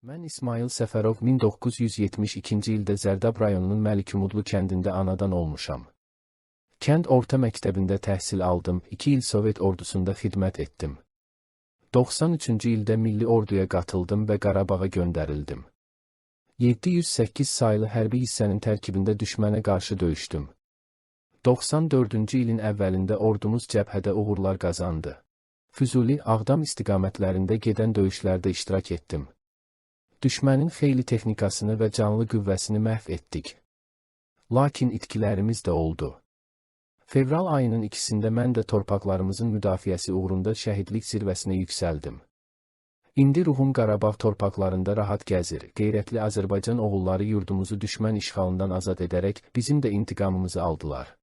Mən İsmail Səfərov 1972-ci ildə Zərdab rayonunun Məlikümudlu kəndində anadan olmuşam. Kənd orta məktəbində təhsil aldım, 2 il Sovet ordusunda xidmət etdim. 93-cü ildə Milli Orduya qatıldım və Qarabağa göndərildim. 708 saylı hərbi hissənin tərkibində düşmənə qarşı döyüşdüm. 94-cü ilin əvvəlində ordumuz cəbhədə uğurlar qazandı. Füzuli, Ağdam istiqamətlərində gedən döyüşlərdə iştirak etdim. Düşmənin xeyli texnikasını və canlı qüvvəsini məhv etdik. Lakin itkilərimiz də oldu. Fevral ayının 2-sində mən də torpaqlarımızın müdafiəsi uğrunda şəhidlik zirvəsinə yüksəldim. İndi ruhum Qarabağ torpaqlarında rahat gəzir. Qeyrətli Azərbaycan oğulları yurdumuzu düşmən işğalından azad edərək bizim də intiqamımızı aldılar.